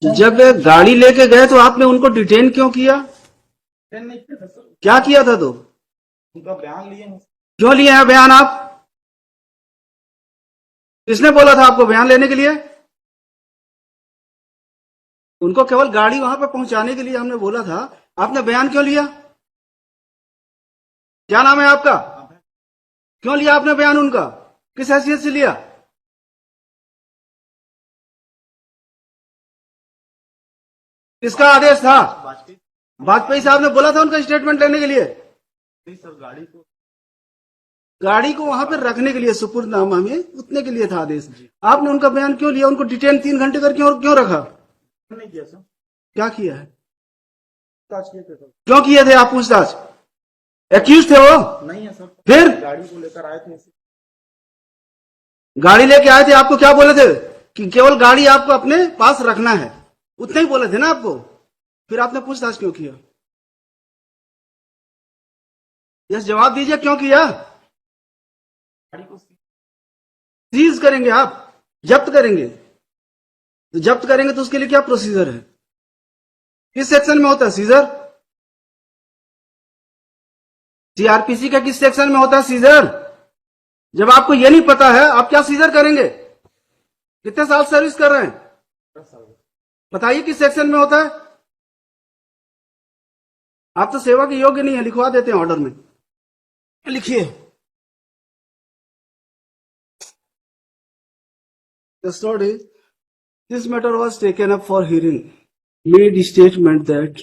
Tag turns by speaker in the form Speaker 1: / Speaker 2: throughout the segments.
Speaker 1: जब गाड़ी लेके गए तो आपने उनको डिटेन क्यों किया?
Speaker 2: नहीं किया था सर।
Speaker 1: क्या किया था तो?
Speaker 2: उनका बयान लिए हैं।
Speaker 1: क्यों लिए हैं बयान आप? किसने बोला था आपको बयान लेने के लिए? उनको केवल गाड़ी वहां पे पहुंचाने के लिए हमने बोला था। आपने बयान क्यों लिया? क्या नाम है आपका? क्यों लिया आपने बयान उनका? किस हैसियत से लिया? किसका आदेश था?
Speaker 2: वाजपेयी
Speaker 1: वाजपेयी साहब ने बोला था उनका स्टेटमेंट लेने के लिए?
Speaker 2: सर
Speaker 1: गाड़ी को वहां पर रखने के लिए सुपुर्दनामा में उतने के लिए था आदेश। आपने उनका बयान क्यों लिया? उनको डिटेन 3 घंटे कर क्यों रखा?
Speaker 2: नहीं किया सर।
Speaker 1: क्या किया है?
Speaker 2: पूछताछ किए थे सर।
Speaker 1: क्यों किए थे आप पूछताछ? एक्यूज थे वो?
Speaker 2: नहीं है सर।
Speaker 1: फिर
Speaker 2: गाड़ी को लेकर आए थे।
Speaker 1: गाड़ी लेके आए थे, आपको क्या बोले थे? कि केवल गाड़ी आपको अपने पास रखना है, उतना ही बोले थे ना आपको? फिर आपने पूछताछ क्यों किया? यस, जवाब दीजिए, क्यों किया?
Speaker 2: गाड़ी को
Speaker 1: सीज करेंगे आप, जब्त करेंगे। तो जब्त करेंगे तो उसके लिए क्या प्रोसीजर है? किस सेक्शन में होता है सीजर? सीआरपीसी का किस सेक्शन में होता है सीजर? जब आपको ये नहीं पता है, आप क्या सीजर करेंगे? कितने साल सर्विस कर रहे हैं?
Speaker 2: 10 साल।
Speaker 1: बताइए किस सेक्शन में होता है? आप तो सेवा के योग्य नहीं है, लिखवा देते हैं ऑर्डर में। लिखिए। Custody. This matter was taken up for hearing. Made statement that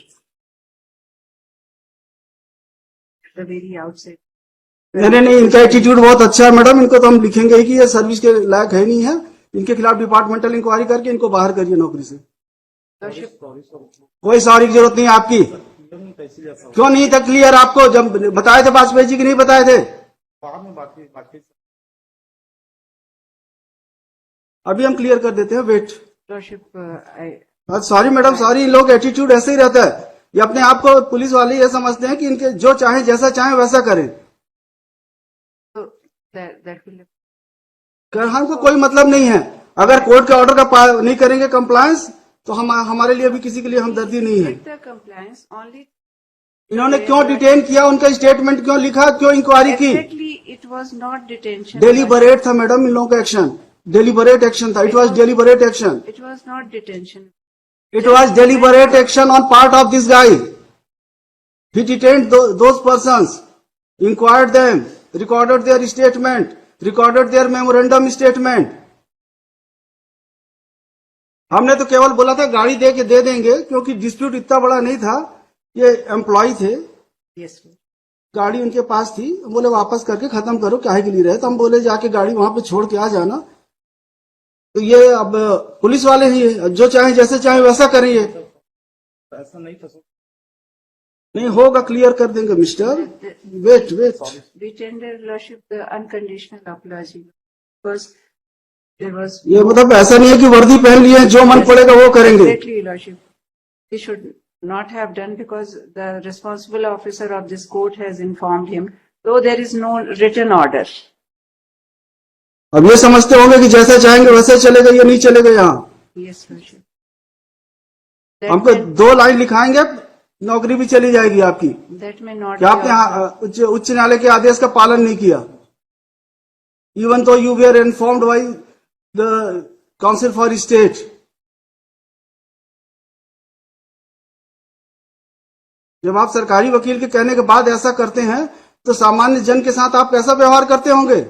Speaker 3: the very outset.
Speaker 1: नहीं, इनका एटीट्यूड बहुत अच्छा है मैडम। इनको तो हम लिखेंगे ही कि ये सर्विस के लायक है नहीं है। इनके खिलाफ डिपार्टमेंटल इंक्वायरी करके इनको बाहर करिए नौकरी से। कोई सॉरी की जरूरत नहीं है आपकी। क्यों नहीं था क्लियर आपको? जब बताए थे वाजपेयी जी की नहीं बताए थे?
Speaker 2: बाद में बाकी
Speaker 1: अभी हम क्लियर कर देते हैं, wait.
Speaker 3: Lordship,
Speaker 1: sorry madam, sorry. इन लोग एटीट्यूड ऐसे ही रहता है। ये अपने आप को पुलिस वाले ये समझते हैं कि इनके जो चाहे जैसा चाहे वैसा करें।
Speaker 3: that will
Speaker 1: हमको कोई मतलब नहीं है। अगर कोर्ट के ऑर्डर का नहीं करेंगे कंप्लायंस, तो हमारे लिए भी किसी के लिए हमदर्दी नहीं है।
Speaker 3: the compliance only.
Speaker 1: इन्होंने क्यों डिटेन किया? उनका स्टेटमेंट क्यों लिखा? क्यों इंक्वायरी की?
Speaker 3: Exactly, it was not detention.
Speaker 1: Deliberate था मैडम इन लोगों का एक्शन। डेलीबरेट एक्शन था। It was deliberate action.
Speaker 3: It was not detention.
Speaker 1: It was deliberate action on part of this guy. He detained those persons, inquired them, recorded their statement, recorded their memorandum statement. हमने तो केवल बोला था गाड़ी दे देंगे, क्योंकि dispute इतना बड़ा नहीं था। ये एम्प्लॉय थे,
Speaker 3: Yes, sir.
Speaker 1: गाड़ी उनके पास थी। बोले वापस करके खत्म करो, काहे के लिए रहे? तो हम बोले जाके गाड़ी वहां पे छोड़ के आ जाना। तो ये अब पुलिस वाले ही है, जो चाहे जैसे चाहे वैसा करेंगे।
Speaker 2: ऐसा नहीं था सर।
Speaker 1: नहीं होगा, क्लियर कर देंगे mister. Wait.
Speaker 3: We tender Lordship the unconditional apology because there was
Speaker 1: ये मतलब ऐसा नहीं है कि वर्दी पहन लिए हैं, जो मन पड़ेगा वो करेंगे।
Speaker 3: exactly Lordship. He should not have done because the responsible officer of this court has informed him, though there is no written order.
Speaker 1: अब ये समझते होंगे कि जैसे चाहेंगे वैसे चलेगा, ये नहीं चलेगा यहाँ।
Speaker 3: Yes, Lordship.
Speaker 1: हमको 2 लाइन लिखाएंगे, नौकरी भी चली जाएगी आपकी।
Speaker 3: That may not
Speaker 1: क्या
Speaker 3: be
Speaker 1: आपने उच्च न्यायालय के आदेश का पालन नहीं किया? इवन तो you were informed by the council for state. जब आप सरकारी वकील के कहने के बाद ऐसा करते हैं, तो सामान्य जन के साथ आप कैसा व्यवहार करते होंगे?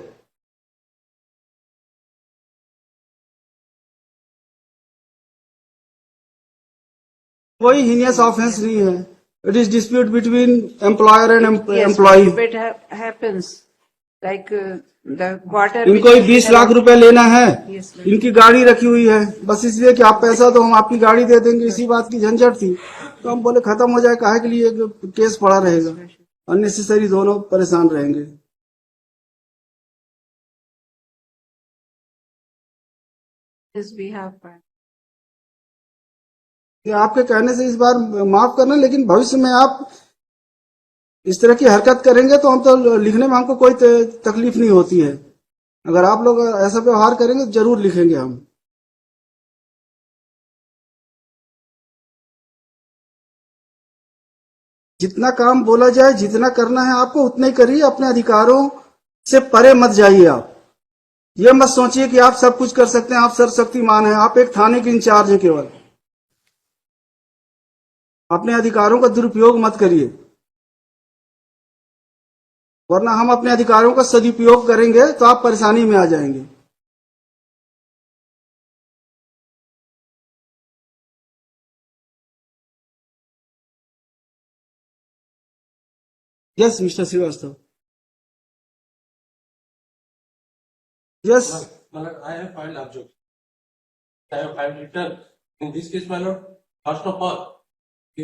Speaker 1: कोई हीनियस ऑफेंस नहीं है। It is dispute between employer and employee.
Speaker 3: If it happens, like the quarter.
Speaker 1: इनको ही 20 लाख रुपए लेना है।
Speaker 3: Yes, sir.
Speaker 1: इनकी गाड़ी रखी हुई है, बस इसलिए कि आप पैसा तो हम आपकी गाड़ी दे देंगे, इसी बात की झंझट थी। तो हम बोले खत्म हो जाए, काहे के लिए केस पड़ा रहेगा? अननेसेसरी दोनों परेशान रहेंगे।
Speaker 3: His behalf.
Speaker 1: कि आपके कहने से इस बार माफ करना, लेकिन भविष्य में आप इस तरह की हरकत करेंगे तो हम तो लिखने में हमको कोई तकलीफ नहीं होती है। अगर आप लोग ऐसा व्यवहार करेंगे तो जरूर लिखेंगे हम। जितना काम बोला जाए, जितना करना है आपको उतना ही करिए, अपने अधिकारों से परे मत जाइए आप। ये मत सोचिए कि आप सब कुछ कर सकते हैं, आप सर्वशक्तिमान हैं। आप एक थाने के इंचार्ज हैं केवल। अपने अधिकारों का दुरुपयोग मत करिए, वरना हम अपने अधिकारों का सदुपयोग करेंगे तो आप परेशानी में आ जाएंगे। Yes mister Srivastava, yes.
Speaker 4: Malad, I have filed objection. I have filed return. In this case, my lord, first of all, a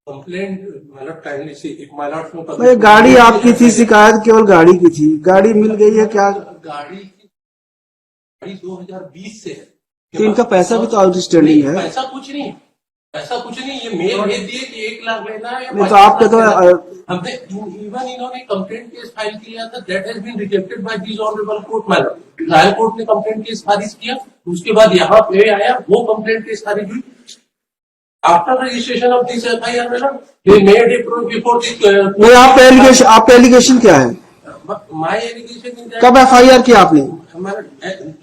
Speaker 4: complaint, my lord, kindly see, if my lord को
Speaker 1: भाई गाड़ी आपकी थी, शिकायत केवल गाड़ी की थी, गाड़ी मिल गई है क्या?
Speaker 4: गाड़ी 2020 से है।
Speaker 1: तो इनका पैसा भी तो आउटस्टैंडिंग है।
Speaker 4: पैसा कुछ नहीं, पैसा कुछ नहीं, ये मेल भेज दिए कि 1 लाख लेना है या
Speaker 1: नहीं तो
Speaker 4: 5
Speaker 1: आपके तो
Speaker 4: लाख लेना है। हमने इवन इन्होंने कंप्लेंट केस फाइल किया था, that has been rejected by this honourable court. Madam, trial court ने कंप्लेंट केस खारिज किया, उसके बाद यहाँ पे आया, वो कंप्लेंट केस खारिज हुई। After registration of this FIR, madam, they made it before this.
Speaker 1: नहीं, आपका एलिगेशन क्या है?
Speaker 4: माय एलिगेशन इज
Speaker 1: कब एफआईआर किया आपने?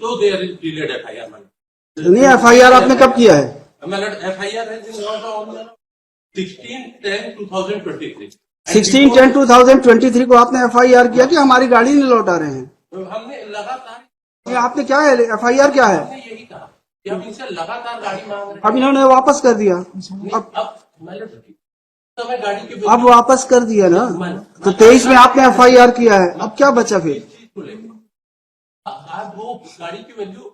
Speaker 4: तो there is delayed FIR, madam.
Speaker 1: नहीं, एफआईआर आपने कब किया है?
Speaker 4: Madam, FIR has been launched on 16/10/2023।
Speaker 1: 16/10/2023 को आपने एफआईआर किया कि हमारी गाड़ी नहीं लौटा रहे हैं।
Speaker 4: हमने लगातार,
Speaker 1: ये आपने क्या है, एफआईआर क्या है?
Speaker 4: हमने यही कहा कि हम इनसे लगातार गाड़ी मांग रहे हैं।
Speaker 1: अब इन्होंने वापस कर दिया।
Speaker 4: अब मैडम, समय गाड़ी के
Speaker 1: अब वापस कर दिया ना, तो 23 में आपने एफआईआर किया है, अब क्या बचा फिर?
Speaker 4: चीज को लेकर आज वो गाड़ी की वैल्यू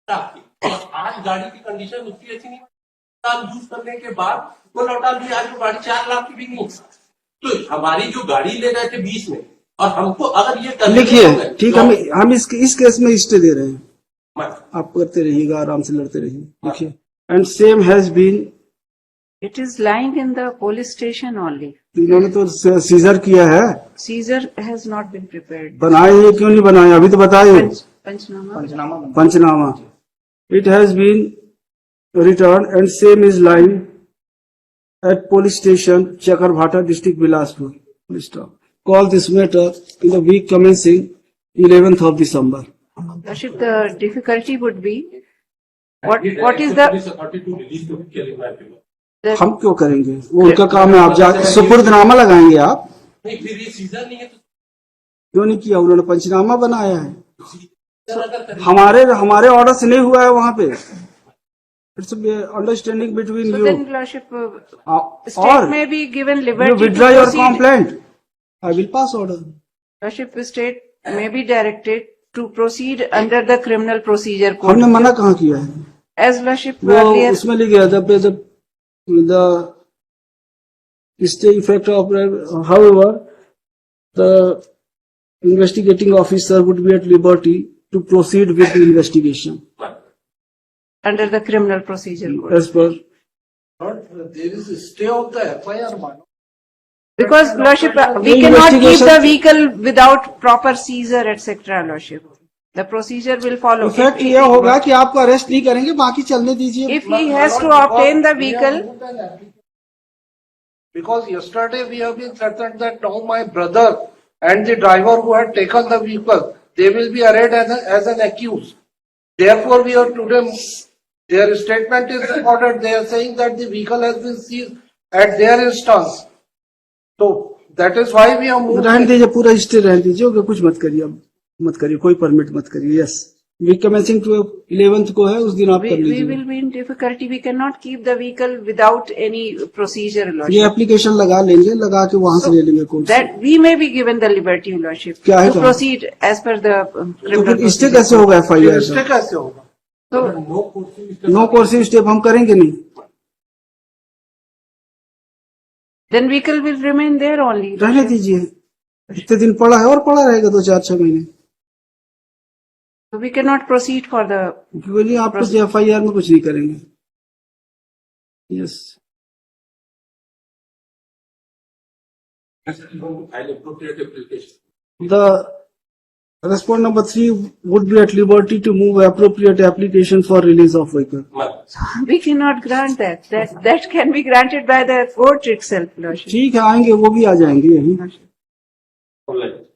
Speaker 4: आपकी, और आज गाड़ी की कंडीशन उसकी अच्छी नहीं, साल यूज करने के बाद वो लौटा दी। आज वो गाड़ी 4 लाख की भी नहीं। तो हमारी जो गाड़ी ले गए थे 20 में, और हमको अगर ये करने
Speaker 1: लिखिए,
Speaker 4: होंगे,
Speaker 1: ठीक,
Speaker 4: तो
Speaker 1: हम इस केस में स्टे दे रहे हैं।
Speaker 4: मैडम,
Speaker 1: आप करते रहिएगा, आराम से लड़ते रहिए। लिखिए, and same has been,
Speaker 3: It is lying in the police station only.
Speaker 1: इन्होंने तो सीजर किया है।
Speaker 3: Seizure has not been prepared.
Speaker 1: बनाए ये क्यों नहीं बनाए, अभी तो बताइए।
Speaker 3: Panchnama.
Speaker 1: Panchnama, it has been written and same is lying at police station Chakarbhata district Bilaspur. Call this matter in the week commencing 11th of December.
Speaker 3: Worship, the difficulty would be, what is the,
Speaker 4: authority to release the vehicle in my favor?
Speaker 1: हम क्यों करेंगे, वो उनका काम है। आप जाके सुपुर्दनामा लगाएंगे आप?
Speaker 4: नहीं, फिर ये सीजन नहीं है तो
Speaker 1: क्यों नहीं किया? उन्होंने पंचनामा बनाया है।
Speaker 4: सीजन अगर करें,
Speaker 1: हमारे ऑर्डर से नहीं हुआ है वहां पे। It's understanding between
Speaker 3: so
Speaker 1: you
Speaker 3: then Worship, state
Speaker 1: और
Speaker 3: may be given
Speaker 1: you
Speaker 3: liberty to
Speaker 1: withdraw your
Speaker 3: proceed.
Speaker 1: Complaint, I will pass order.
Speaker 3: Worship, state may be directed to proceed under the criminal procedure code.
Speaker 1: हमने मना कहाँ किया है?
Speaker 3: As Worship
Speaker 1: वो
Speaker 3: earlier,
Speaker 1: उसमें लिख गया था the stay effect of, however the investigating officer would be at liberty to proceed with the investigation
Speaker 3: under the criminal procedure code.
Speaker 1: as per.
Speaker 5: There is a stay of the FIR, man.
Speaker 3: Because Lordship, we
Speaker 1: The
Speaker 3: cannot keep
Speaker 1: investigation-
Speaker 3: the vehicle without proper seizure, etc. Lordship, the procedure will follow.
Speaker 1: Effect ये होगा कि आपको arrest नहीं करेंगे, बाकी चलने दीजिए।
Speaker 3: If he has to obtain the vehicle,
Speaker 5: Because yesterday we have been threatened that now my brother and the driver who had taken the vehicle, they will be arraigned as an accused. Therefore, we are today, their statement is recorded, they are saying that the vehicle has been seized at their instance. So, that is why we are moving.
Speaker 1: रहने दीजिए, पूरा stay रहने दीजिए, okay, कुछ मत करिए, अब मत करिए, कोई परमिट मत करिए। यस, वीक कमेंसिंग 11th को है, उस दिन आप कर
Speaker 3: we
Speaker 1: लीजिए।
Speaker 3: will be in difficulty. We cannot keep the vehicle without any procedure,
Speaker 1: ये
Speaker 3: Lordship.
Speaker 1: एप्लीकेशन लगा लेंगे, लगा के वहां से ले लेंगे कोर्ट से।
Speaker 3: That we may be given the liberty, Lordship,
Speaker 1: क्या है
Speaker 3: to
Speaker 1: कहा?
Speaker 3: proceed as per the
Speaker 1: तो
Speaker 3: criminal
Speaker 1: फिर स्टे
Speaker 3: procedure.
Speaker 1: कैसे होगा एफआईआर
Speaker 5: Stay
Speaker 1: का?
Speaker 5: कैसे होगा?
Speaker 3: So,
Speaker 1: नो कोर्सिव स्टेप हम करेंगे नहीं।
Speaker 3: then vehicle will remain there only.
Speaker 1: रहने दीजिए, इतने दिन पड़ा है और पड़ा रहेगा 2-4-6 महीने।
Speaker 3: So we cannot proceed for the,
Speaker 1: क्योंकि नहीं, आप कुछ एफआईआर में कुछ नहीं करेंगे। Yes,
Speaker 4: file appropriate application.
Speaker 1: The Respondent number 3 would be at liberty to move appropriate application for release of vehicle.
Speaker 3: We cannot grant that. That can be granted by the court itself, Lordship.
Speaker 1: ठीक है, आएंगे, वो भी आ जाएंगे यहीं.
Speaker 3: Lordship.
Speaker 4: Alright.